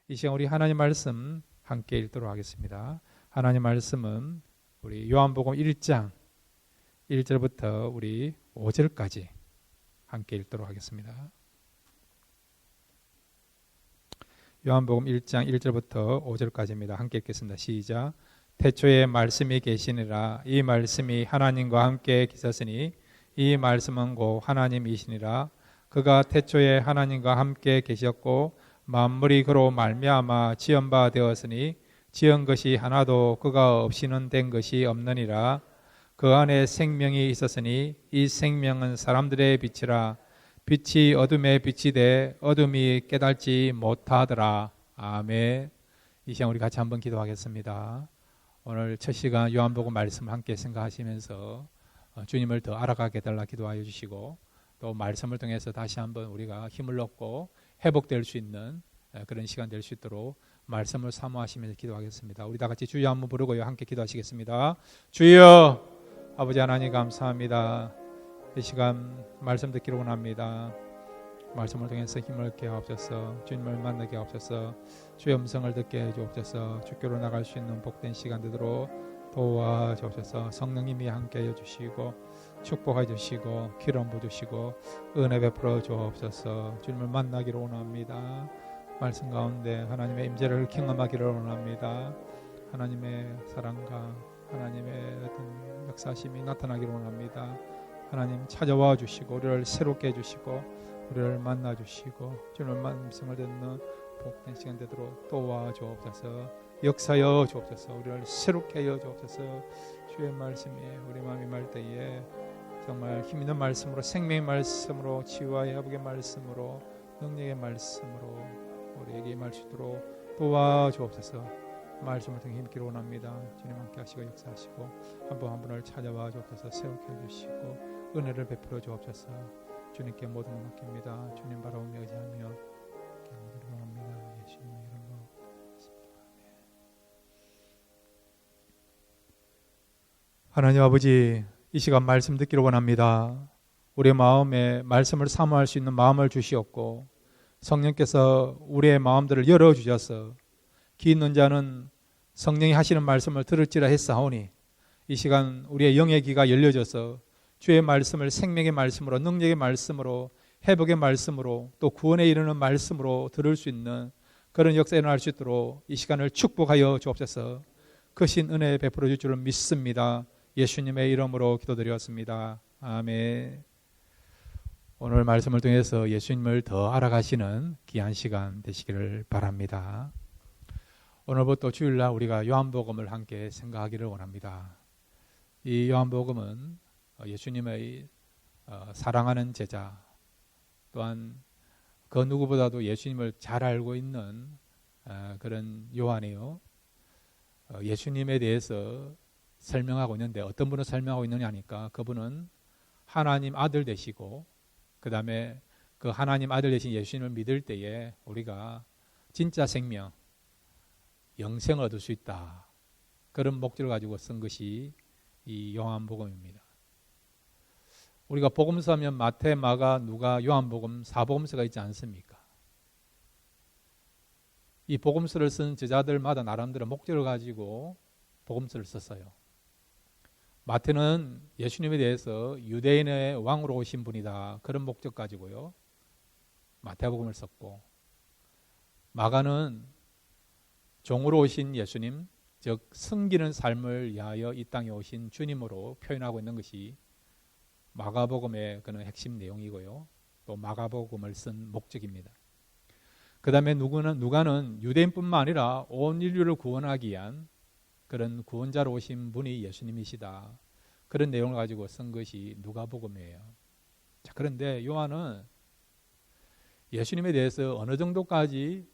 이 시간 우리 하나님 말씀 함께 읽도록 하겠습니다. 하나님 말씀은 우리 요한복음 1장 1절부터 우리 5절까지 함께 읽도록 하겠습니다. 요한복음 1장 1절부터 5절까지입니다. 함께 읽겠습니다. 시작. 태초에 말씀이 계시니라. 이 말씀이 하나님과 함께 계셨으니 이 말씀은 곧 하나님이시니라. 그가 태초에 하나님과 함께 계셨고 만물이 그로 말미암아 지은 바 되었으니 지은 것이 하나도 그가 없이는 된 것이 없느니라. 그 안에 생명이 있었으니 이 생명은 사람들의 빛이라. 빛이 어둠에 비치되 어둠이 깨닫지 못하더라. 아멘. 이 시간 우리 같이 한번 기도하겠습니다. 오늘 첫 시간 요한복음 말씀 함께 생각하시면서 주님을 더 알아가게 달라 기도하여 주시고 또 말씀을 통해서 다시 한번 우리가 힘을 얻고 회복될 수 있는 그런 시간 될 수 있도록 말씀을 사모하시면서 기도하겠습니다. 우리 다 같이 주여 한번 부르고요. 함께 기도하시겠습니다. 주여, 아버지 하나님 감사합니다. 이 시간 말씀 듣기를 원합니다. 말씀을 통해서 힘을 얻게 하옵소서. 주님을 만나게 하옵소서. 주의 음성을 듣게 해 주옵소서. 주께로 나갈 수 있는 복된 시간 되도록 도와주옵소서. 성령님이 함께 해주시고 축복해 주시고 기름 부어주시고 은혜 베풀어 주옵소서. 주님을 만나기를 원합니다. 말씀 가운데 하나님의 임재를 경험하기를 원합니다. 하나님의 사랑과 하나님의 어떤 역사심이 나타나기를 원합니다. 하나님 찾아와 주시고 우리를 새롭게 해주시고 우리를 만나 주시고 주님의 말씀을 듣는 복된 시간 되도록 도와주옵소서. 역사여 주옵소서. 우리를 새롭게 하여 주옵소서. 주의 말씀이 우리 마음이 말 때에 정말 힘있는 말씀으로 생명의 말씀으로 치유와 회복의 말씀으로 능력의 말씀으로 우리에게 임할 수 있도록 도와주옵소서. 말씀을 통해 힘기를 원합니다. 주님 함께 하시고 역사하시고 한 분 한 분을 찾아와 주옵소서. 새롭게 해주시고 은혜를 베풀어 주옵소서. 주님께 모든 것 맡깁니다. 주님 바라보며 의지하며 기도합니다. 예수님의 이름으로. 하나님 아버지, 이 시간 말씀 듣기를 원합니다. 우리의 마음에 말씀을 사모할 수 있는 마음을 주시옵고 성령께서 우리의 마음들을 열어주셔서 귀 있는 자는 성령이 하시는 말씀을 들을지라 했사오니 이 시간 우리의 영의 귀가 열려져서 주의 말씀을 생명의 말씀으로 능력의 말씀으로 회복의 말씀으로 또 구원에 이르는 말씀으로 들을 수 있는 그런 역사에 일어날 수 있도록 이 시간을 축복하여 주옵소서. 크신 은혜 베풀어 줄 줄을 믿습니다. 예수님의 이름으로 기도드렸습니다. 아멘. 오늘 말씀을 통해서 예수님을 더 알아가시는 귀한 시간 되시기를 바랍니다. 오늘부터 주일날 우리가 요한복음을 함께 생각하기를 원합니다. 이 요한복음은 예수님의 사랑하는 제자 또한 그 누구보다도 예수님을 잘 알고 있는 그런 요한이요. 예수님에 대해서 설명하고 있는데 어떤 분을 설명하고 있느냐 하니까 그분은 하나님 아들 되시고 그 다음에 그 하나님 아들 되신 예수님을 믿을 때에 우리가 진짜 생명, 영생을 얻을 수 있다. 그런 목적을 가지고 쓴 것이 이 요한복음입니다. 우리가 복음서 하면 마태, 마가, 누가, 요한복음 4복음서가 있지 않습니까? 이 복음서를 쓴 저자들마다 나름대로 목적을 가지고 복음서를 썼어요. 마태는 예수님에 대해서 유대인의 왕으로 오신 분이다. 그런 목적 가지고요. 마태복음을 썼고 마가는 종으로 오신 예수님, 즉 섬기는 삶을 위하여 이 땅에 오신 주님으로 표현하고 있는 것이 마가복음의 그런 핵심 내용이고요. 또 마가복음을 쓴 목적입니다. 그 다음에 누가는 유대인뿐만 아니라 온 인류를 구원하기 위한 그런 구원자로 오신 분이 예수님이시다. 그런 내용을 가지고 쓴 것이 누가복음이에요. 자, 그런데 요한은 예수님에 대해서 어느 정도까지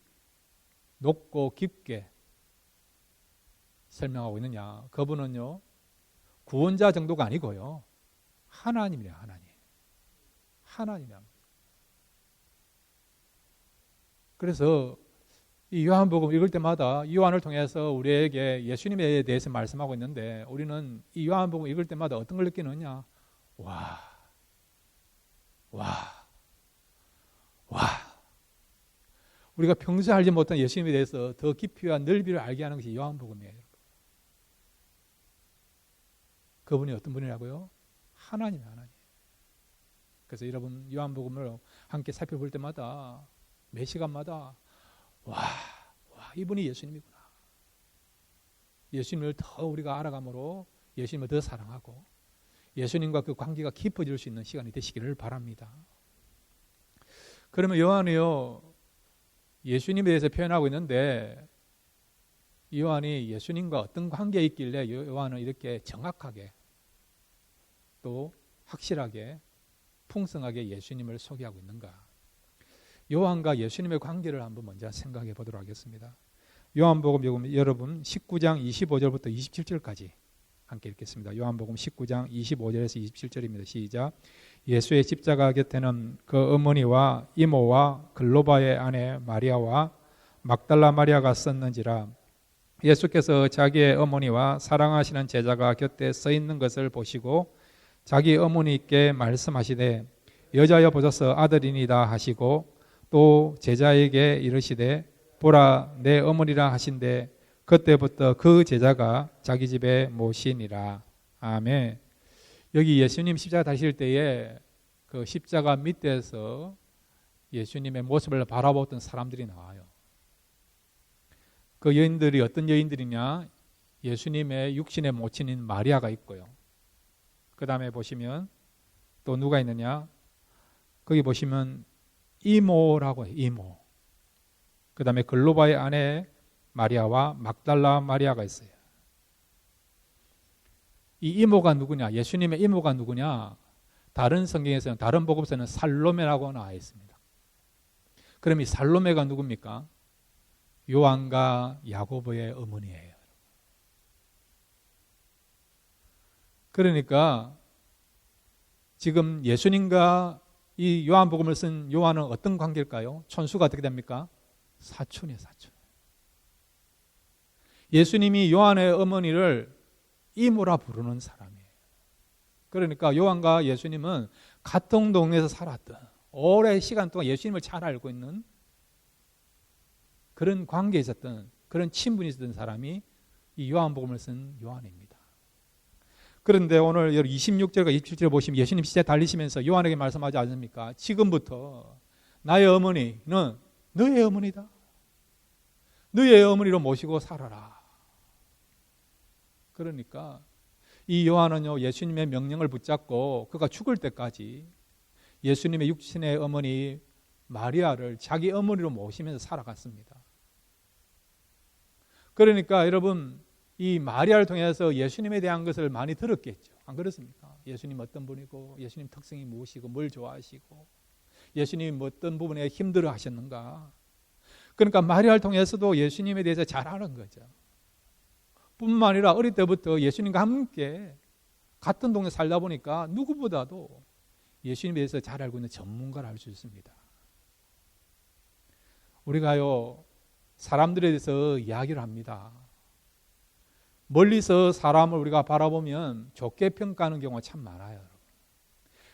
높고 깊게 설명하고 있느냐. 그분은요 구원자 정도가 아니고요 하나님이래요. 하나님이랍니다. 그래서 이 요한복음 읽을 때마다 이 요한을 통해서 우리에게 예수님에 대해서 말씀하고 있는데 우리는 이 요한복음 읽을 때마다 어떤 걸 느끼느냐. 와. 우리가 평소에 알지 못한 예수님에 대해서 더 깊이와 넓이를 알게 하는 것이 요한복음이에요. 그분이 어떤 분이라고요? 하나님. 그래서 여러분 요한복음을 함께 살펴볼 때마다 매 시간마다 와, 이분이 예수님이구나. 예수님을 더 우리가 알아감으로 예수님을 더 사랑하고 예수님과 그 관계가 깊어질 수 있는 시간이 되시기를 바랍니다. 그러면 요한이요, 예수님에 대해서 표현하고 있는데 요한이 예수님과 어떤 관계에 있길래 요한은 이렇게 정확하게 또 확실하게 풍성하게 예수님을 소개하고 있는가? 요한과 예수님의 관계를 한번 먼저 생각해 보도록 하겠습니다. 요한복음 여러분 19장 25절부터 27절까지 함께 읽겠습니다. 요한복음 19장 25절에서 27절입니다. 시작. 예수의 십자가 곁에는 그 어머니와 이모와 글로바의 아내 마리아와 막달라 마리아가 섰는지라. 예수께서 자기의 어머니와 사랑하시는 제자가 곁에 서 있는 것을 보시고 자기 어머니께 말씀하시되 여자여 보소서 아들이니이다 하시고 또 제자에게 이르시되 보라 내 어머니라 하신대 그때부터 그 제자가 자기 집에 모시니라. 아멘. 여기 예수님 십자가 다실 때에 그 십자가 밑에서 예수님의 모습을 바라보던 사람들이 나와요. 그 여인들이 어떤 여인들이냐? 예수님의 육신의 모친인 마리아가 있고요. 그 다음에 보시면 또 누가 있느냐? 거기 보시면 이모라고 해요. 이모. 그 다음에 글로바의 아내 마리아와 막달라 마리아가 있어요. 이 이모가 누구냐? 예수님의 이모가 누구냐? 다른 성경에서는, 다른 복음서는 살로메라고 나와 있습니다. 그럼 이 살로메가 누굽니까? 요한과 야고보의 어머니예요. 그러니까 지금 예수님과 이 요한복음을 쓴 요한은 어떤 관계일까요? 촌수가 어떻게 됩니까? 사촌이에요, 사촌. 예수님이 요한의 어머니를 이모라 부르는 사람이에요. 그러니까 요한과 예수님은 같은 동네에서 살았던, 오랜 시간 동안 예수님을 잘 알고 있는 그런 관계에 있었던, 그런 친분이 있었던 사람이 이 요한복음을 쓴 요한입니다. 그런데 오늘 26절과 27절을 보시면 예수님 십자가에 달리시면서 요한에게 말씀하지 않습니까? 지금부터 나의 어머니는 너의 어머니다. 너의 어머니로 모시고 살아라. 그러니까 이 요한은요, 예수님의 명령을 붙잡고 그가 죽을 때까지 예수님의 육신의 어머니 마리아를 자기 어머니로 모시면서 살아갔습니다. 그러니까 여러분, 이 마리아를 통해서 예수님에 대한 것을 많이 들었겠죠. 안 그렇습니까? 예수님 어떤 분이고, 예수님 특성이 무엇이고, 뭘 좋아하시고, 예수님이 어떤 부분에 힘들어 하셨는가. 그러니까 마리아를 통해서도 예수님에 대해서 잘 아는 거죠. 뿐만 아니라 어릴 때부터 예수님과 함께 같은 동네 살다 보니까 누구보다도 예수님에 대해서 잘 알고 있는 전문가를 알 수 있습니다. 우리가요, 사람들에 대해서 이야기를 합니다. 멀리서 사람을 우리가 바라보면 좋게 평가하는 경우가 참 많아요.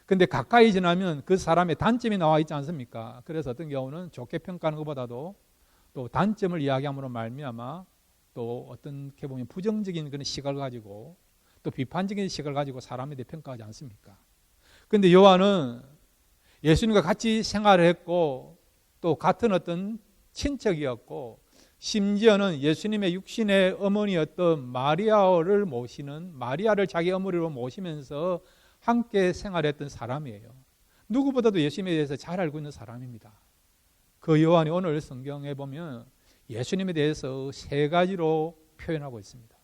그런데 가까이 지나면 그 사람의 단점이 나와 있지 않습니까? 그래서 어떤 경우는 좋게 평가하는 것보다도 또 단점을 이야기함으로 말미암아 또 어떻게 보면 부정적인 그런 시각을 가지고 또 비판적인 시각을 가지고 사람에 대해 평가하지 않습니까? 그런데 요한은 예수님과 같이 생활을 했고 또 같은 어떤 친척이었고 심지어는 예수님의 육신의 어머니였던 마리아를 모시는, 마리아를 자기 어머니로 모시면서 함께 생활했던 사람이에요. 누구보다도 예수님에 대해서 잘 알고 있는 사람입니다. 그 요한이 오늘 성경에 보면 예수님에 대해서 세 가지로 표현하고 있습니다.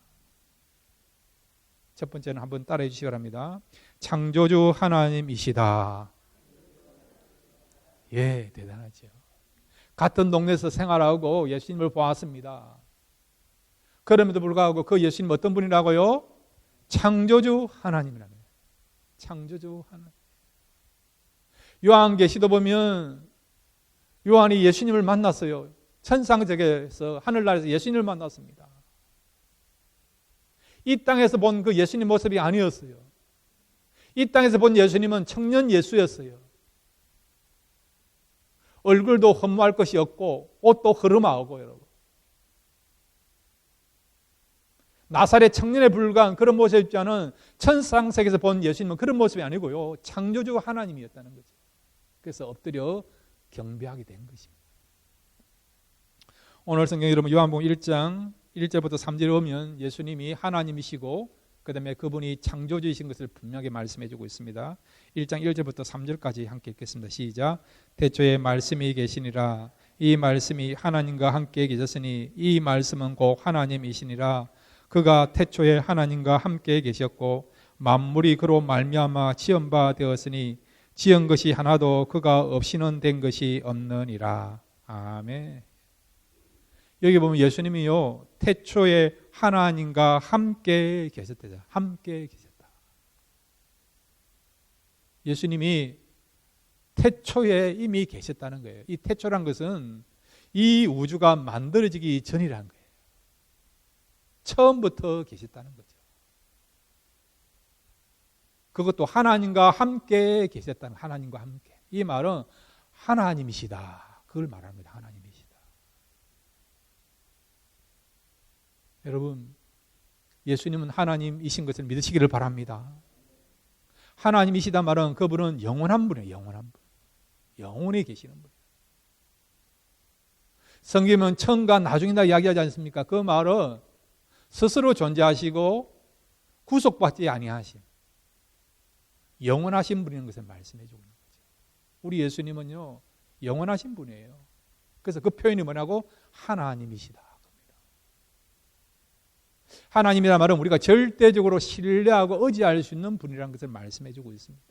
첫 번째는 한번 따라해 주시기 바랍니다. 창조주 하나님이시다. 예, 대단하죠. 같은 동네에서 생활하고 예수님을 보았습니다. 그럼에도 불구하고 그 예수님 어떤 분이라고요? 창조주 하나님이라는 거예요. 창조주 하나님. 요한계시도 보면 요한이 예수님을 만났어요. 천상석에서 하늘나라에서 예수님을 만났습니다. 이 땅에서 본 그 예수님 모습이 아니었어요. 이 땅에서 본 예수님은 청년 예수였어요. 얼굴도 허무할 것이 없고 옷도 흐름하고 여러분. 나사렛 청년에 불과한 그런 모습이 않은 천상세계에서 본 예수님은 그런 모습이 아니고요. 창조주 하나님이었다는 거죠. 그래서 엎드려 경배하게 된 것입니다. 오늘 성경 여러분 요한복음 1장 1절부터 3절에 보면 예수님이 하나님이시고 그 다음에 그분이 창조주이신 것을 분명하게 말씀해 주고 있습니다. 1장 1절부터 3절까지 함께 읽겠습니다. 시작. 태초에 말씀이 계시니라. 이 말씀이 하나님과 함께 계셨으니 이 말씀은 곧 하나님이시니라. 그가 태초에 하나님과 함께 계셨고 만물이 그로 말미암아 지은 바 되었으니 지은 것이 하나도 그가 없이는 된 것이 없느니라. 아멘. 여기 보면 예수님이요 태초에 하나님과 함께 계셨다. 함께 계셨다. 예수님이 태초에 이미 계셨다는 거예요. 이 태초란 것은 이 우주가 만들어지기 전이라는 거예요. 처음부터 계셨다는 거죠. 그것도 하나님과 함께 계셨다는, 하나님과 함께. 이 말은 하나님이시다. 그걸 말합니다. 하나님이시다. 여러분, 예수님은 하나님이신 것을 믿으시기를 바랍니다. 하나님이시다 말은 그분은 영원한 분이에요. 영원한 분. 영원히 계시는 분. 성경은 처음과 나중이다 이야기하지 않습니까? 그 말은 스스로 존재하시고 구속받지 아니하심, 영원하신 분이라는 것을 말씀해 주고 있는 거죠. 우리 예수님은요 영원하신 분이에요. 그래서 그 표현이 뭐냐고? 하나님이시다. 하나님이란 말은 우리가 절대적으로 신뢰하고 의지할 수 있는 분이라는 것을 말씀해 주고 있습니다.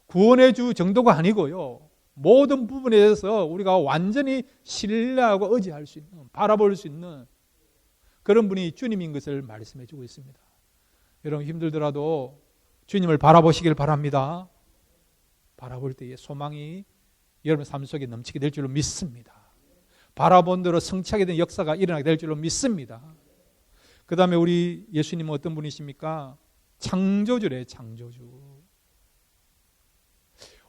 구원의 주 정도가 아니고요, 모든 부분에 대해서 우리가 완전히 신뢰하고 의지할 수 있는, 바라볼 수 있는 그런 분이 주님인 것을 말씀해 주고 있습니다. 여러분 힘들더라도 주님을 바라보시길 바랍니다. 바라볼 때에 소망이 여러분 삶 속에 넘치게 될 줄로 믿습니다. 바라본 대로 성취하게 된 역사가 일어나게 될 줄로 믿습니다. 그 다음에 우리 예수님은 어떤 분이십니까? 창조주래요. 창조주.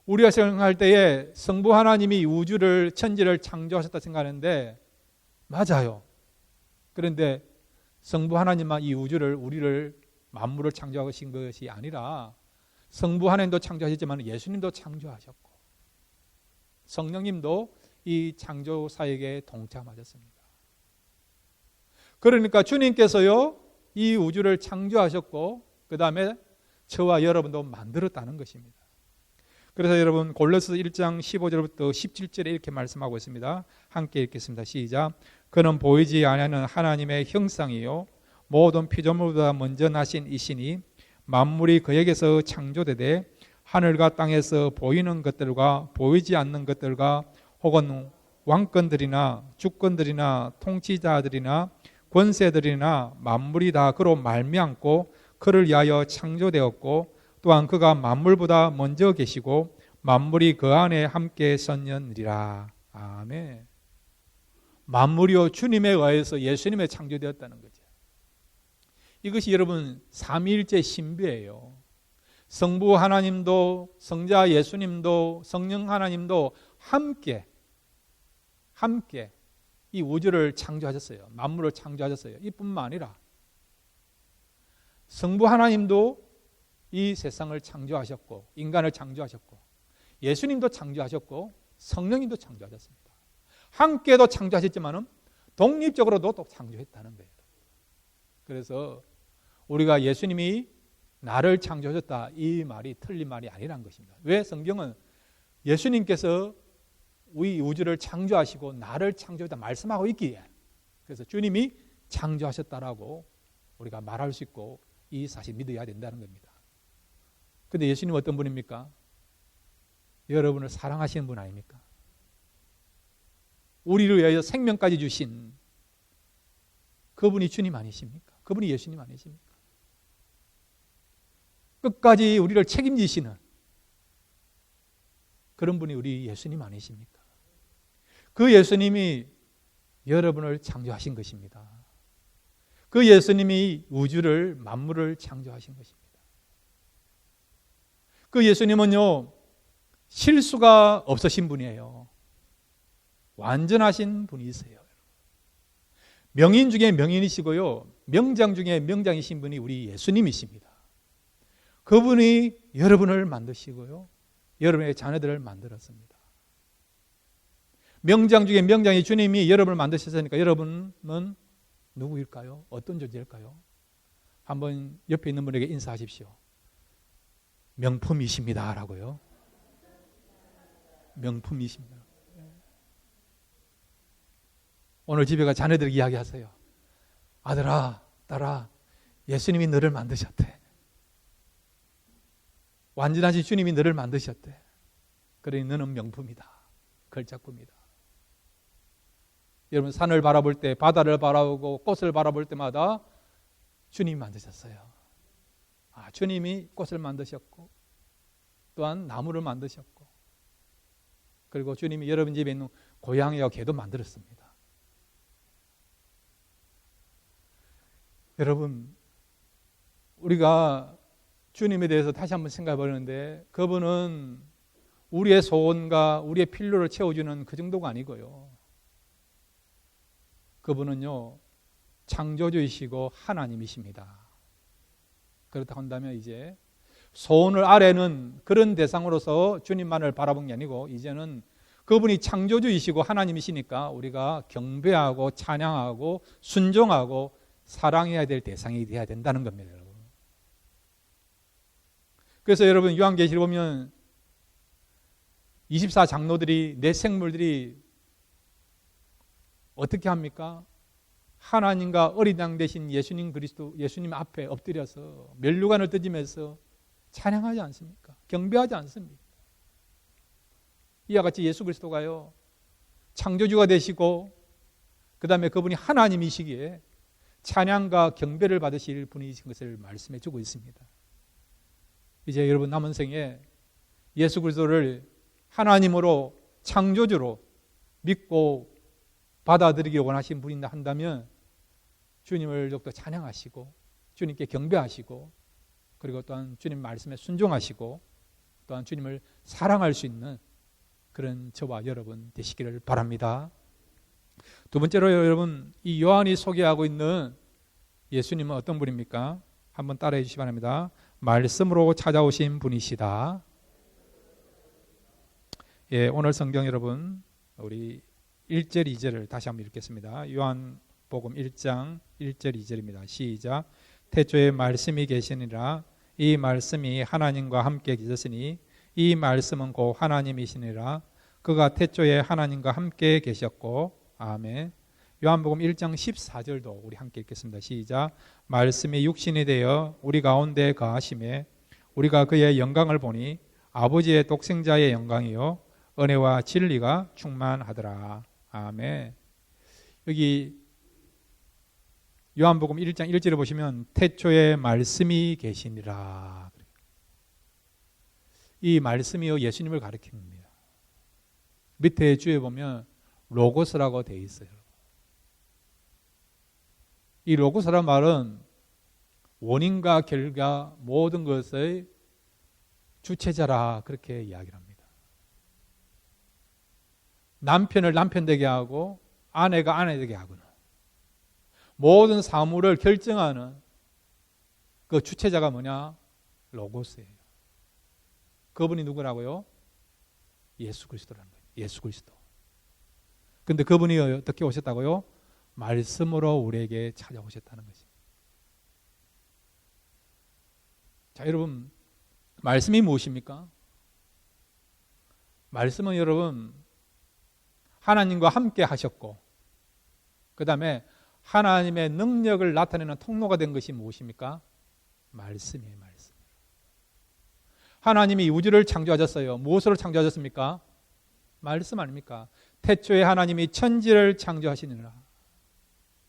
우리가 생각할 때에 성부 하나님이 우주를, 천지를 창조하셨다 생각하는데 맞아요. 그런데 성부 하나님만 이 우주를, 우리를, 만물을 창조하신 것이 아니라 성부 하나님도 창조하셨지만 예수님도 창조하셨고 성령님도 이 창조 사역에 동참하셨습니다. 그러니까 주님께서요 이 우주를 창조하셨고 그 다음에 저와 여러분도 만들었다는 것입니다. 그래서 여러분 골로새 1장 15절부터 17절에 이렇게 말씀하고 있습니다. 함께 읽겠습니다. 시작. 그는 보이지 아니하는 하나님의 형상이요 모든 피조물보다 먼저 나신 이시니 만물이 그에게서 창조되되 하늘과 땅에서 보이는 것들과 보이지 않는 것들과 혹은 왕권들이나 주권들이나 통치자들이나 권세들이나 만물이 다 그로 말미암고 그를 위하여 창조되었고 또한 그가 만물보다 먼저 계시고 만물이 그 안에 함께 섰느니라. 아멘. 만물이요 주님에 의해서 예수님에 창조되었다는 거죠. 이것이 여러분 삼위일체 신비예요. 성부 하나님도 성자 예수님도 성령 하나님도 함께 이 우주를 창조하셨어요. 만물을 창조하셨어요. 이뿐만 아니라 성부 하나님도 이 세상을 창조하셨고 인간을 창조하셨고 예수님도 창조하셨고 성령님도 창조하셨습니다. 함께도 창조하셨지만은 독립적으로도 또 창조했다는 거예요. 그래서 우리가 예수님이 나를 창조하셨다 이 말이 틀린 말이 아니라는 것입니다. 왜? 성경은 예수님께서 우리 우주를 창조하시고 나를 창조했다 말씀하고 있기에 그래서 주님이 창조하셨다라고 우리가 말할 수 있고 이 사실 믿어야 된다는 겁니다. 그런데 예수님은 어떤 분입니까? 여러분을 사랑하시는 분 아닙니까? 우리를 위하여 생명까지 주신 그분이 주님 아니십니까? 그분이 예수님 아니십니까? 끝까지 우리를 책임지시는 그런 분이 우리 예수님 아니십니까? 그 예수님이 여러분을 창조하신 것입니다. 그 예수님이 우주를 만물을 창조하신 것입니다. 그 예수님은요 실수가 없으신 분이에요. 완전하신 분이세요. 명인 중에 명인이시고요, 명장 중에 명장이신 분이 우리 예수님이십니다. 그분이 여러분을 만드시고요, 여러분의 자녀들을 만들었습니다. 명장 중에 명장이 주님이 여러분을 만드셨으니까 여러분은 누구일까요? 어떤 존재일까요? 한번 옆에 있는 분에게 인사하십시오. 명품이십니다 라고요. 명품이십니다. 오늘 집에 가 자녀들에게 이야기하세요. 아들아, 딸아, 예수님이 너를 만드셨대. 완전하신 주님이 너를 만드셨대. 그러니 너는 명품이다. 걸작품이다. 여러분, 산을 바라볼 때, 바다를 바라보고 꽃을 바라볼 때마다 주님이 만드셨어요. 주님이 꽃을 만드셨고 또한 나무를 만드셨고, 그리고 주님이 여러분 집에 있는 고양이와 개도 만들었습니다. 여러분, 우리가 주님에 대해서 다시 한번 생각해 보는데, 그분은 우리의 소원과 우리의 필요를 채워주는 그 정도가 아니고요, 그분은요 창조주이시고 하나님이십니다. 그렇다 한다면 이제 소원을 아래는 그런 대상으로서 주님만을 바라본 게 아니고, 이제는 그분이 창조주이시고 하나님이시니까 우리가 경배하고 찬양하고 순종하고 사랑해야 될 대상이 되어야 된다는 겁니다, 여러분. 그래서 여러분, 요한계시를 보면 24장로들이, 내 생물들이 어떻게 합니까? 하나님과 어린 양 되신 예수님 그리스도, 예수님 앞에 엎드려서 면류관을 뜯으면서 찬양하지 않습니까? 경배하지 않습니까? 이와 같이 예수 그리스도가요 창조주가 되시고, 그 다음에 그분이 하나님이시기에 찬양과 경배를 받으실 분이신 것을 말씀해 주고 있습니다. 이제 여러분, 남은 생에 예수 그리스도를 하나님으로, 창조주로 믿고 받아들이기 원하신 분이다 한다면 주님을 더욱더 찬양하시고 주님께 경배하시고, 그리고 또한 주님 말씀에 순종하시고 또한 주님을 사랑할 수 있는 그런 저와 여러분 되시기를 바랍니다. 두 번째로 여러분, 이 요한이 소개하고 있는 예수님은 어떤 분입니까? 한번 따라해 주시기 바랍니다. 말씀으로 찾아오신 분이시다. 예, 오늘 성경 여러분, 우리 1절 2절을 다시 한번 읽겠습니다. 요한복음 1장 1절 2절입니다. 시작. 태초에 말씀이 계시니라. 이 말씀이 하나님과 함께 계셨으니 이 말씀은 곧 하나님이시니라. 그가 태초에 하나님과 함께 계셨고. 아멘. 요한복음 1장 14절도 우리 함께 읽겠습니다. 시작. 말씀이 육신이 되어 우리 가운데 거하심에 우리가 그의 영광을 보니 아버지의 독생자의 영광이요 은혜와 진리가 충만하더라. 아멘. 여기 요한복음 1장 1절에 보시면 태초에 말씀이 계시니라. 이 말씀이요 예수님을 가리킵니다. 밑에 주에 보면 로고스라고 되어 있어요. 이 로고스란 말은 원인과 결과 모든 것의 주체자라, 그렇게 이야기를 합니다. 남편을 남편 되게 하고 아내가 아내 되게 하거나 모든 사물을 결정하는 그 주체자가 뭐냐? 로고스예요. 그분이 누구라고요? 예수 그리스도라는 거예요. 예수 그리스도. 근데 그분이 어떻게 오셨다고요? 말씀으로 우리에게 찾아오셨다는 것입니다. 자, 여러분, 말씀이 무엇입니까? 말씀은 여러분 하나님과 함께 하셨고, 그 다음에 하나님의 능력을 나타내는 통로가 된 것이 무엇입니까? 말씀이에요. 말씀. 하나님이 우주를 창조하셨어요. 무엇으로 창조하셨습니까? 말씀 아닙니까? 태초에 하나님이 천지를 창조하시느라.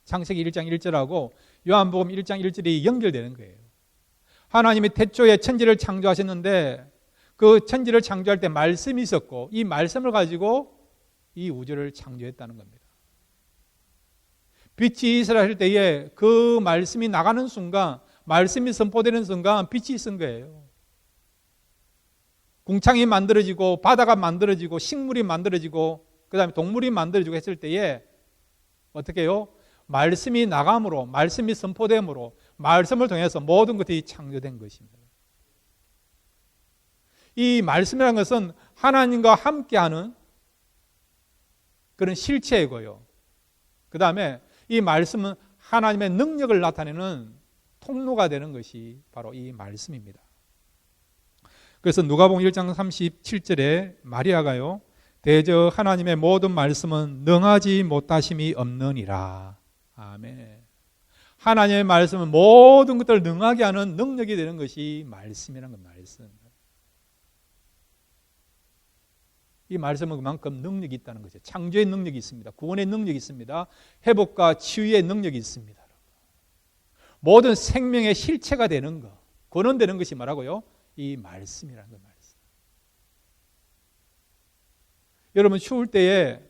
창세기 1장 1절하고 요한복음 1장 1절이 연결되는 거예요. 하나님이 태초에 천지를 창조하셨는데 그 천지를 창조할 때 말씀이 있었고, 이 말씀을 가지고 이 우주를 창조했다는 겁니다. 빛이 있으라 할 때에 그 말씀이 나가는 순간, 말씀이 선포되는 순간 빛이 있은 거예요. 궁창이 만들어지고 바다가 만들어지고 식물이 만들어지고 그 다음에 동물이 만들어지고 했을 때에 어떻게 해요? 말씀이 나감으로, 말씀이 선포됨으로, 말씀을 통해서 모든 것이 창조된 것입니다. 이 말씀이라는 것은 하나님과 함께하는 그런 실체이고요. 그 다음에 이 말씀은 하나님의 능력을 나타내는 통로가 되는 것이 바로 이 말씀입니다. 그래서 누가복음 1장 37절에 마리아가요, 대저 하나님의 모든 말씀은 능하지 못하심이 없느니라. 아멘. 하나님의 말씀은 모든 것들을 능하게 하는 능력이 되는 것이 말씀이라는 것, 말씀. 이 말씀은 그만큼 능력이 있다는 거죠. 창조의 능력이 있습니다. 구원의 능력이 있습니다. 회복과 치유의 능력이 있습니다. 모든 생명의 실체가 되는 것, 권원되는 것이 뭐라고요? 이 말씀이라는 거, 말씀. 여러분 추울 때에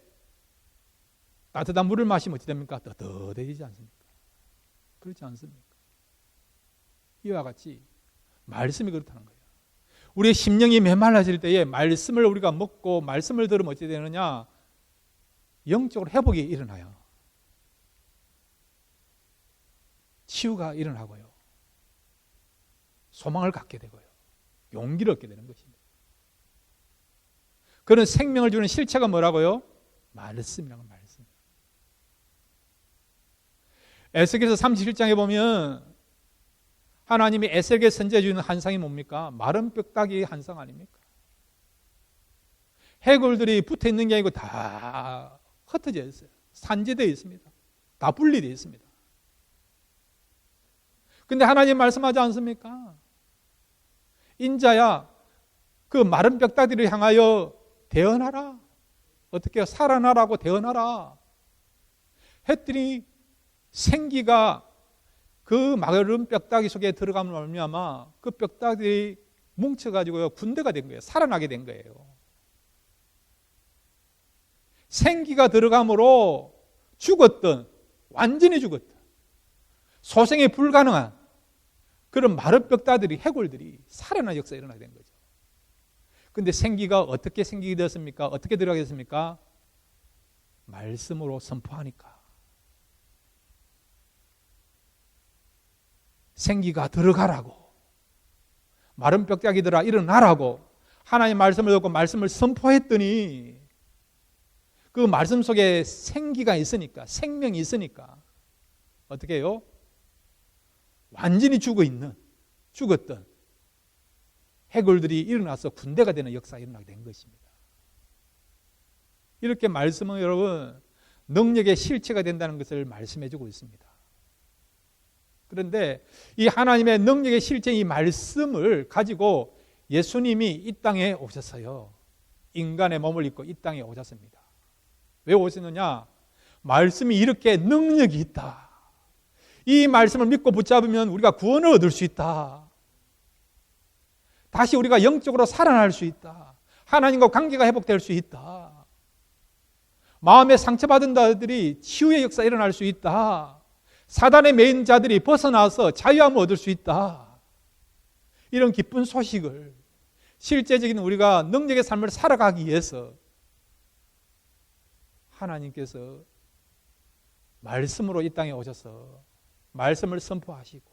따뜻한 물을 마시면 어찌 됩니까? 뜨뜻해지지 않습니까? 그렇지 않습니까? 이와 같이 말씀이 그렇다는 거예요. 우리의 심령이 메말라질 때에 말씀을 우리가 먹고 말씀을 들으면 어찌 되느냐? 영적으로 회복이 일어나요. 치유가 일어나고요. 소망을 갖게 되고요. 용기를 얻게 되는 것입니다. 그런 생명을 주는 실체가 뭐라고요? 말씀이라는 말씀. 에스겔서 37장에 보면 하나님이 에스겔에게 선지해 주는 한상이 뭡니까? 마른 뼈다귀 한상 아닙니까? 해골들이 붙어 있는 게 아니고 다 흩어져 있어요. 산재되어 있습니다. 다 분리되어 있습니다. 근데 하나님 말씀하지 않습니까? 인자야, 그 마른 뼈다귀를 향하여 대언하라. 어떻게 해요? 살아나라고 대언하라. 했더니 생기가 그 마른 뼈다귀 속에 들어가면 말미암아 그 뼈다귀 뭉쳐가지고요, 군대가 된 거예요. 살아나게 된 거예요. 생기가 들어감으로 죽었던, 완전히 죽었던, 소생이 불가능한 그런 마른 뼈다귀들이, 해골들이 살아난 역사가 일어나게 된 거죠. 근데 생기가 어떻게 생기게 되었습니까? 어떻게 들어가게 됐습니까? 말씀으로 선포하니까. 생기가 들어가라고, 마른 뼈다귀들아 일어나라고 하나님 말씀을 듣고 말씀을 선포했더니 그 말씀 속에 생기가 있으니까, 생명이 있으니까 어떻게 해요? 완전히 죽었던 해골들이 일어나서 군대가 되는 역사가 일어나게 된 것입니다. 이렇게 말씀은 여러분 능력의 실체가 된다는 것을 말씀해 주고 있습니다. 그런데 이 하나님의 능력의 실체인 이 말씀을 가지고 예수님이 이 땅에 오셨어요. 인간의 몸을 입고 이 땅에 오셨습니다. 왜 오셨느냐? 말씀이 이렇게 능력이 있다. 이 말씀을 믿고 붙잡으면 우리가 구원을 얻을 수 있다. 다시 우리가 영적으로 살아날 수 있다. 하나님과 관계가 회복될 수 있다. 마음에 상처받은 자들이 치유의 역사가 일어날 수 있다. 사단의 매인 자들이 벗어나서 자유함을 얻을 수 있다. 이런 기쁜 소식을 실제적인 우리가 능력의 삶을 살아가기 위해서 하나님께서 말씀으로 이 땅에 오셔서 말씀을 선포하시고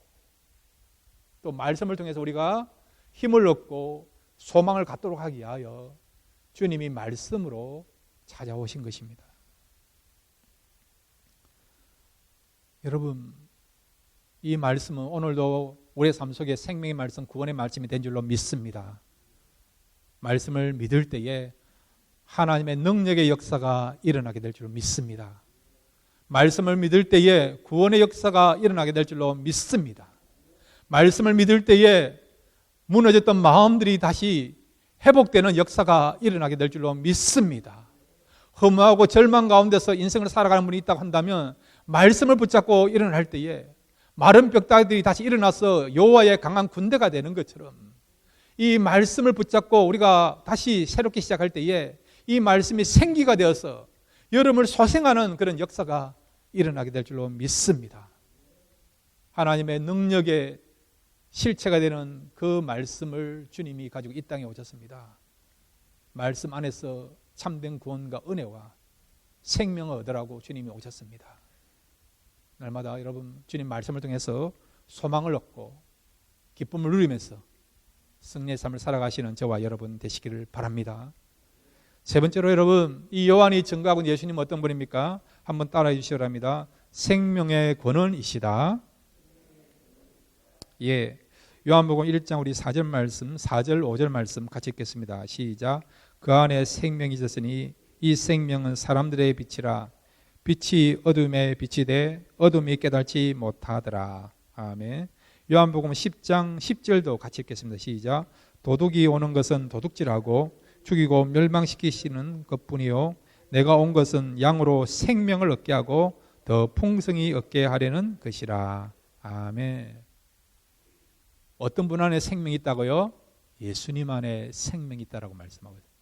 또 말씀을 통해서 우리가 힘을 얻고 소망을 갖도록 하기 위하여 주님이 말씀으로 찾아오신 것입니다. 여러분, 이 말씀은 오늘도 우리의 삶 속에 생명의 말씀, 구원의 말씀이 된 줄로 믿습니다. 말씀을 믿을 때에 하나님의 능력의 역사가 일어나게 될 줄로 믿습니다. 말씀을 믿을 때에 구원의 역사가 일어나게 될 줄로 믿습니다. 말씀을 믿을 때에 무너졌던 마음들이 다시 회복되는 역사가 일어나게 될 줄로 믿습니다. 허무하고 절망 가운데서 인생을 살아가는 분이 있다고 한다면 말씀을 붙잡고 일어날 때에 마른 뼈다귀들이 다시 일어나서 여호와의 강한 군대가 되는 것처럼 이 말씀을 붙잡고 우리가 다시 새롭게 시작할 때에 이 말씀이 생기가 되어서 여러분을 소생하는 그런 역사가 일어나게 될 줄로 믿습니다. 하나님의 능력의 실체가 되는 그 말씀을 주님이 가지고 이 땅에 오셨습니다. 말씀 안에서 참된 구원과 은혜와 생명을 얻으라고 주님이 오셨습니다. 날마다 여러분 주님 말씀을 통해서 소망을 얻고 기쁨을 누리면서 승리의 삶을 살아가시는 저와 여러분 되시기를 바랍니다. 세 번째로 여러분, 이 요한이 증거하고 있는 예수님은 어떤 분입니까? 한번 따라해 주시기 바랍니다. 생명의 권원이시다. 예, 요한복음 1장 우리 4절 말씀, 4절 5절 말씀 같이 읽겠습니다. 시작. 그 안에 생명이 있었으니 이 생명은 사람들의 빛이라. 빛이 어둠에 빛이 돼 어둠이 깨달지 못하더라. 아멘. 요한복음 10장 10절도 같이 읽겠습니다. 시작. 도둑이 오는 것은 도둑질하고 죽이고 멸망시키시는 것뿐이요 내가 온 것은 양으로 생명을 얻게 하고 더 풍성히 얻게 하려는 것이라. 아멘. 어떤 분 안에 생명이 있다고요? 예수님 안에 생명이 있다라고 말씀하고 있습니다.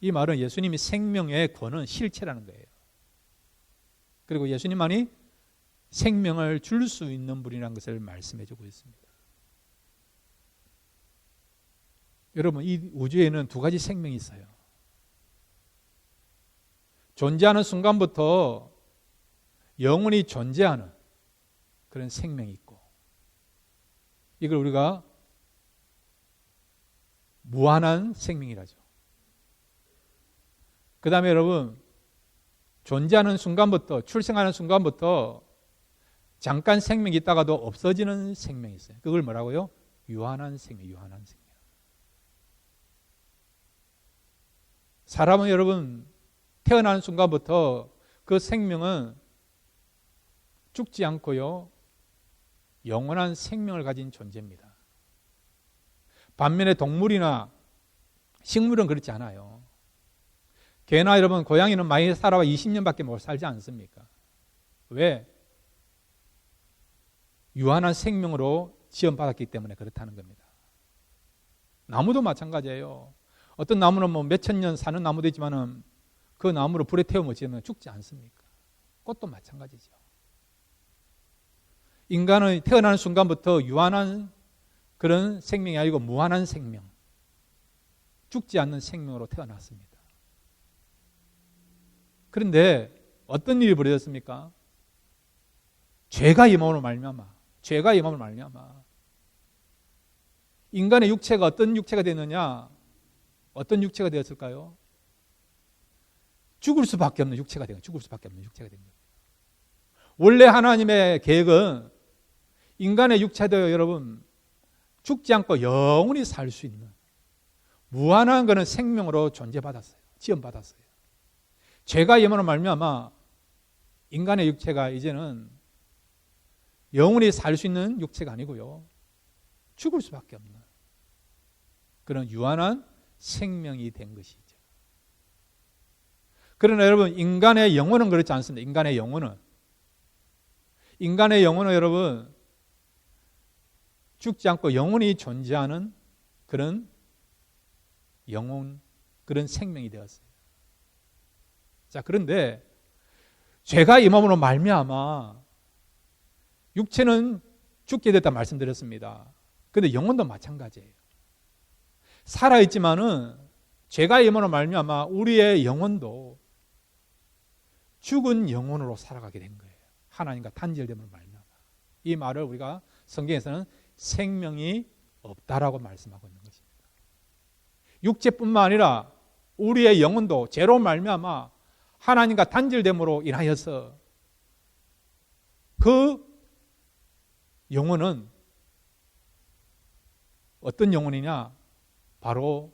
이 말은 예수님이 생명의 권은 실체라는 거예요. 그리고 예수님만이 생명을 줄 수 있는 분이라는 것을 말씀해 주고 있습니다. 여러분, 이 우주에는 두 가지 생명이 있어요. 존재하는 순간부터 영원히 존재하는 그런 생명이 있고, 이걸 우리가 무한한 생명이라죠. 그 다음에 여러분, 존재하는 순간부터, 출생하는 순간부터 잠깐 생명이 있다가도 없어지는 생명이 있어요. 그걸 뭐라고요? 유한한 생명, 유한한 생명. 사람은 여러분 태어나는 순간부터 그 생명은 죽지 않고요 영원한 생명을 가진 존재입니다. 반면에 동물이나 식물은 그렇지 않아요. 개나 여러분 고양이는 많이 살아와 20년밖에 못 살지 않습니까? 왜? 유한한 생명으로 지원받았기 때문에 그렇다는 겁니다. 나무도 마찬가지예요. 어떤 나무는 뭐 몇천 년 사는 나무도 있지만은 그 나무를 불에 태워 먹으면 죽지 않습니까? 꽃도 마찬가지죠. 인간은 태어나는 순간부터 유한한 그런 생명이 아니고 무한한 생명, 죽지 않는 생명으로 태어났습니다. 그런데 어떤 일이 벌어졌습니까? 죄가 임함으로 말미암아, 죄가 임함으로 말미암아 인간의 육체가 어떤 육체가 되느냐? 어떤 육체가 되었을까요? 죽을 수밖에 없는 육체가 된 거예요. 죽을 수밖에 없는 육체가 된 거예요. 원래 하나님의 계획은 인간의 육체도 여러분 죽지 않고 영원히 살 수 있는 무한한 것은 생명으로 존재받았어요. 지원받았어요. 죄가 임함으로 말미암아 인간의 육체가 이제는 영원히 살 수 있는 육체가 아니고요. 죽을 수밖에 없는 그런 유한한 생명이 된 것이죠. 그러나 여러분 인간의 영혼은 그렇지 않습니다. 인간의 영혼은 여러분 죽지 않고 영원히 존재하는 그런 영혼, 그런 생명이 되었어요. 자, 그런데 죄가 임함으로 말미암아 육체는 죽게 됐다 말씀드렸습니다. 그런데 영혼도 마찬가지예요. 살아있지만은 죄가 임함으로 말미암아 우리의 영혼도 죽은 영혼으로 살아가게 된 거예요. 하나님과 단절됨으로 말미암아. 이 말을 우리가 성경에서는 생명이 없다라고 말씀하고 있는 것입니다. 육체뿐만 아니라 우리의 영혼도 죄로 말미암아 하나님과 단절됨으로 인하여서 그 영혼은 어떤 영혼이냐? 바로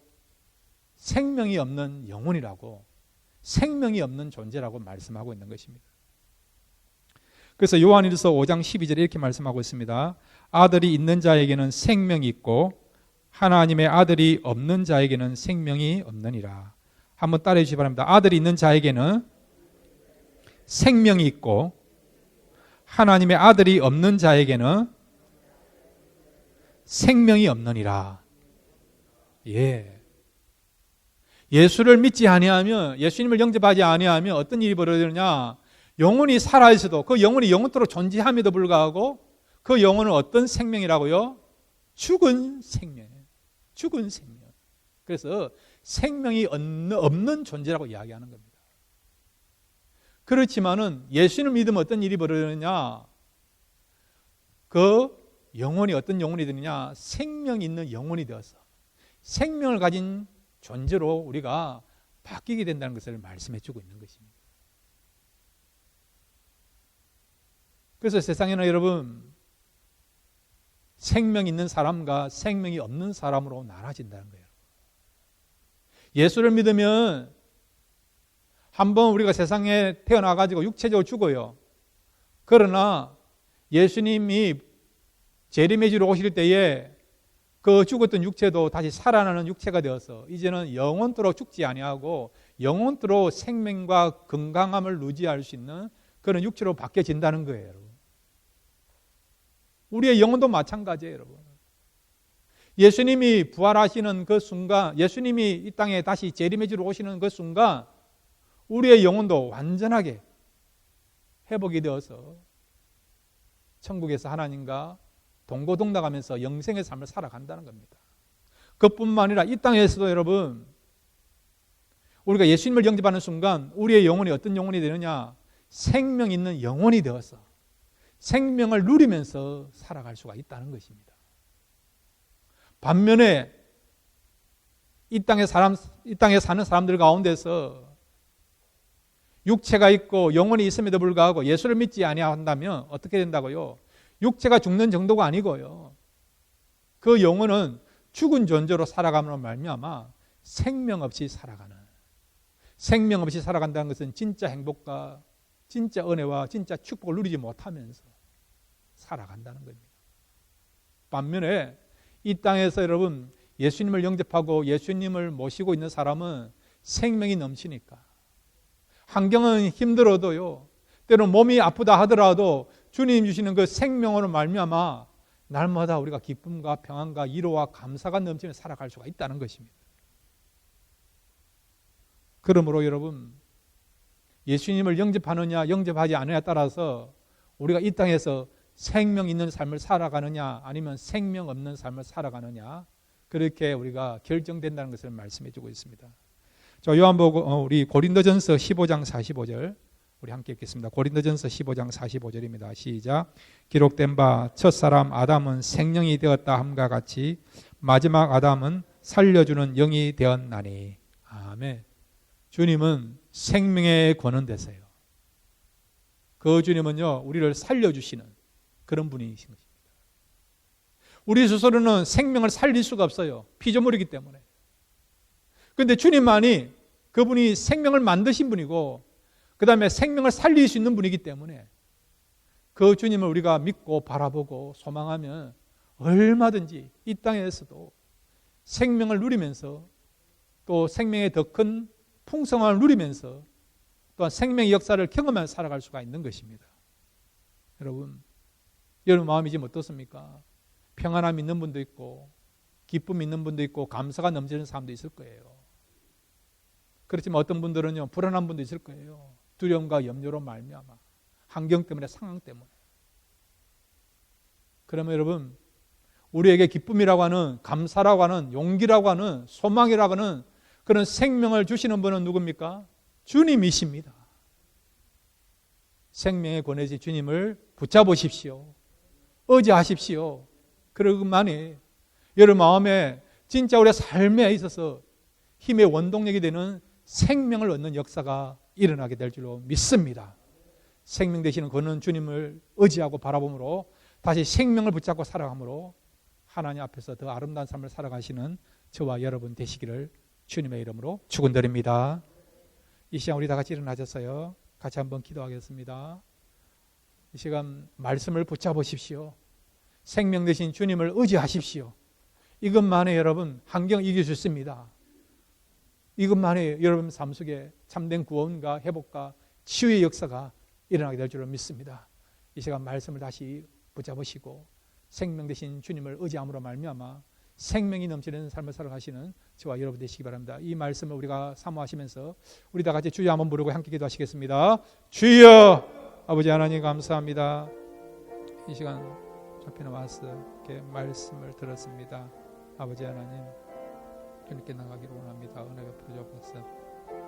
생명이 없는 영혼이라고, 생명이 없는 존재라고 말씀하고 있는 것입니다. 그래서 요한일서 5장 12절에 이렇게 말씀하고 있습니다. 아들이 있는 자에게는 생명이 있고 하나님의 아들이 없는 자에게는 생명이 없느니라. 한번 따라해 주시기 바랍니다. 아들이 있는 자에게는 생명이 있고 하나님의 아들이 없는 자에게는 생명이 없느니라. 예. 예수를 믿지 아니하면, 예수님을 영접하지 아니하면 어떤 일이 벌어지느냐? 영혼이 살아있어도 그 영혼이 영원토록 존재함에도 불구하고 그 영혼은 어떤 생명이라고요? 죽은 생명. 죽은 생명. 그래서 생명이 없는 존재라고 이야기하는 겁니다. 그렇지만은 예수님을 믿으면 어떤 일이 벌어지느냐? 그 영혼이 어떤 영혼이 되느냐? 생명 있는 영혼이 되어서 생명을 가진 존재로 우리가 바뀌게 된다는 것을 말씀해 주고 있는 것입니다. 그래서 세상에는 여러분, 생명 있는 사람과 생명이 없는 사람으로 나눠진다는 거예요. 예수를 믿으면 한번 우리가 세상에 태어나가지고 육체적으로 죽어요. 그러나 예수님이 재림의 오실 때에 그 죽었던 육체도 다시 살아나는 육체가 되어서 이제는 영원토록 죽지 아니하고 영원토록 생명과 건강함을 유지할 수 있는 그런 육체로 바뀌어진다는 거예요, 여러분. 우리의 영혼도 마찬가지예요, 여러분. 예수님이 부활하시는 그 순간, 예수님이 이 땅에 다시 재림의 주로 오시는 그 순간 우리의 영혼도 완전하게 회복이 되어서 천국에서 하나님과 동고동락하면서 영생의 삶을 살아간다는 겁니다. 그뿐만 아니라 이 땅에서도 여러분, 우리가 예수님을 영접하는 순간 우리의 영혼이 어떤 영혼이 되느냐? 생명 있는 영혼이 되어서 생명을 누리면서 살아갈 수가 있다는 것입니다. 반면에 이 땅에 사는 사람들 가운데서 육체가 있고 영혼이 있음에도 불구하고 예수를 믿지 아니한다면 어떻게 된다고요? 육체가 죽는 정도가 아니고요. 그 영혼은 죽은 존재로 살아감으로 말미암아 생명 없이 살아가는, 생명 없이 살아간다는 것은 진짜 행복과 진짜 은혜와 진짜 축복을 누리지 못하면서 살아간다는 겁니다. 반면에 이 땅에서 여러분 예수님을 영접하고 예수님을 모시고 있는 사람은 생명이 넘치니까 환경은 힘들어도요, 때로는 몸이 아프다 하더라도 주님 주시는 그 생명으로 말미암아 날마다 우리가 기쁨과 평안과 위로와 감사가 넘치며 살아갈 수가 있다는 것입니다. 그러므로 여러분, 예수님을 영접하느냐 영접하지 않느냐에 따라서 우리가 이 땅에서 생명 있는 삶을 살아가느냐 아니면 생명 없는 삶을 살아가느냐, 그렇게 우리가 결정된다는 것을 말씀해 주고 있습니다. 저 요한복음 우리 고린도전서 15장 45절 우리 함께 읽겠습니다. 고린도전서 15장 45절입니다. 시작. 기록된 바 첫사람 아담은 생명이 되었다 함과 같이 마지막 아담은 살려주는 영이 되었나니. 아멘. 주님은 생명의 권원되세요. 그 주님은요, 우리를 살려주시는 그런 분이신 것입니다. 우리 스스로는 생명을 살릴 수가 없어요. 피조물이기 때문에. 그런데 주님만이 그분이 생명을 만드신 분이고 그 다음에 생명을 살릴 수 있는 분이기 때문에 그 주님을 우리가 믿고 바라보고 소망하면 얼마든지 이 땅에서도 생명을 누리면서 또 생명의 더 큰 풍성함을 누리면서 또한 생명의 역사를 경험하며 살아갈 수가 있는 것입니다. 여러분 마음이 지금 어떻습니까? 평안함 있는 분도 있고 기쁨 있는 분도 있고 감사가 넘치는 사람도 있을 거예요. 그렇지만 어떤 분들은요, 불안한 분도 있을 거예요. 두려움과 염려로 말미암아 환경 때문에, 상황 때문에. 그러면 여러분, 우리에게 기쁨이라고 하는, 감사라고 하는, 용기라고 하는, 소망이라고 하는 그런 생명을 주시는 분은 누굽니까? 주님이십니다. 생명의 권위지 주님을 붙잡으십시오. 의지하십시오. 그러고만이 여러분 마음에 진짜 우리의 삶에 있어서 힘의 원동력이 되는 생명을 얻는 역사가 일어나게 될 줄로 믿습니다. 생명 되시는 그는 주님을 의지하고 바라봄으로 다시 생명을 붙잡고 살아감으로 하나님 앞에서 더 아름다운 삶을 살아가시는 저와 여러분 되시기를 주님의 이름으로 축원드립니다. 이 시간 우리 다 같이 일어나셨어요. 같이 한번 기도하겠습니다. 이 시간 말씀을 붙잡으십시오. 생명 되신 주님을 의지하십시오. 이것만에 여러분 환경 이길 수 있습니다. 이것만에 여러분 삶 속에 참된 구원과 회복과 치유의 역사가 일어나게 될 줄을 믿습니다. 이 시간 말씀을 다시 붙잡으시고 생명 되신 주님을 의지함으로 말미암아 생명이 넘치는 삶을 살아가시는 저와 여러분 되시기 바랍니다. 이 말씀을 우리가 사모하시면서 우리 다 같이 주여 한번 부르고 함께 기도하시겠습니다. 주여, 아버지 하나님 감사합니다. 이 시간 앞에 나와서 이렇게 말씀을 들었습니다. 아버지 하나님, 주님께 나가기를 원합니다. 은혜 베풀어 주옵소서.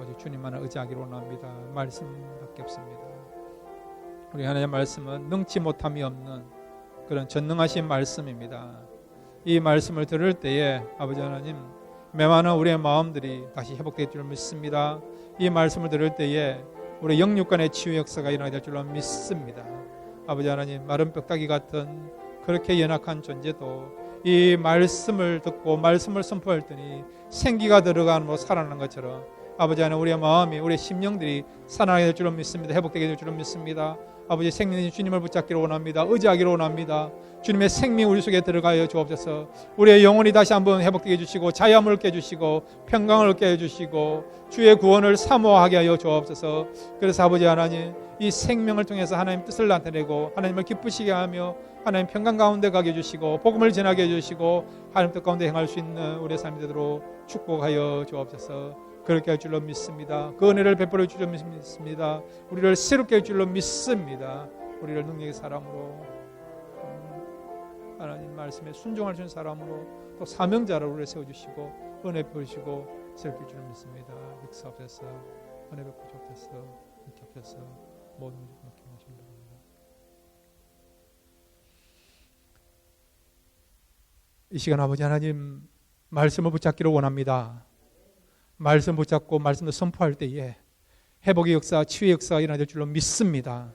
오직 주님만을 의지하기를 원합니다. 말씀밖에 없습니다. 우리 하나님의 말씀은 능치 못함이 없는 그런 전능하신 말씀입니다. 이 말씀을 들을 때에 아버지 하나님, 메마른 우리의 마음들이 다시 회복될 줄 믿습니다. 이 말씀을 들을 때에 우리 영육간의 치유 역사가 일어나게 될 줄로 믿습니다. 아버지 하나님, 마른 뼈다귀 같은 그렇게 연약한 존재도 이 말씀을 듣고 말씀을 선포할 때니 생기가 들어가는 살아나는 것처럼 아버지 하나님, 우리의 마음이, 우리의 심령들이 살아나게 될 줄로 믿습니다. 회복되게 될 줄로 믿습니다. 아버지, 생명인 주님을 붙잡기를 원합니다. 의지하기를 원합니다. 주님의 생명이 우리 속에 들어가여 주옵소서. 우리의 영혼이 다시 한번 회복되게 해주시고 자유함을 얻게 해주시고 평강을 얻게 해주시고 주의 구원을 사모하게 하여 주옵소서. 그래서 아버지 하나님, 이 생명을 통해서 하나님 뜻을 나타내고 하나님을 기쁘시게 하며 하나님 평강 가운데 가게 해주시고 복음을 전하게 해주시고 하나님 뜻 가운데 행할 수 있는 우리의 삶이 되도록 축복하여 주옵소서. 그렇게 할 줄로 믿습니다. 그 은혜를 베풀어 줄 줄로 믿습니다. 우리를 새롭게 할 줄로 믿습니다. 우리를 능력의 사람으로, 하나님 말씀에 순종할 수 있는 사람으로, 또 사명자로 우리를 세워주시고 은혜 베푸시고 새롭게 할 줄로 믿습니다. 역사옵소서. 은혜 베풀어 주옵소서. 주옵소서. 모든 것을 맡겨주십니다. 이 시간 아버지 하나님, 말씀을 붙잡기를 원합니다. 말씀 붙잡고 말씀을 선포할 때에 회복의 역사, 치유의 역사가 일어날 줄로 믿습니다.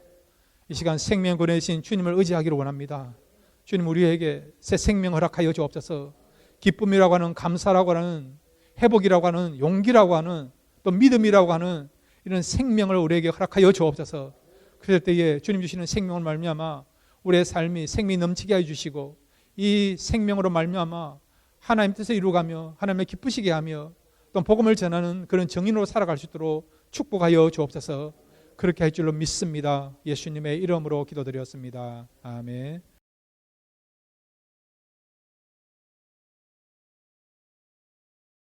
이 시간 생명 보내신 주님을 의지하기를 원합니다. 주님, 우리에게 새 생명 허락하여 주옵소서. 기쁨이라고 하는, 감사라고 하는, 회복이라고 하는, 용기라고 하는, 또 믿음이라고 하는 이런 생명을 우리에게 허락하여 주옵소서. 그럴 때에 주님 주시는 생명을 말미암아 우리의 삶이 생명이 넘치게 해주시고 이 생명으로 말미암아 하나님 뜻을 이루어가며 하나님을 기쁘시게 하며 또 복음을 전하는 그런 정인으로 살아갈 수 있도록 축복하여 주옵소서. 그렇게 할 줄로 믿습니다. 예수님의 이름으로 기도드렸습니다. 아멘.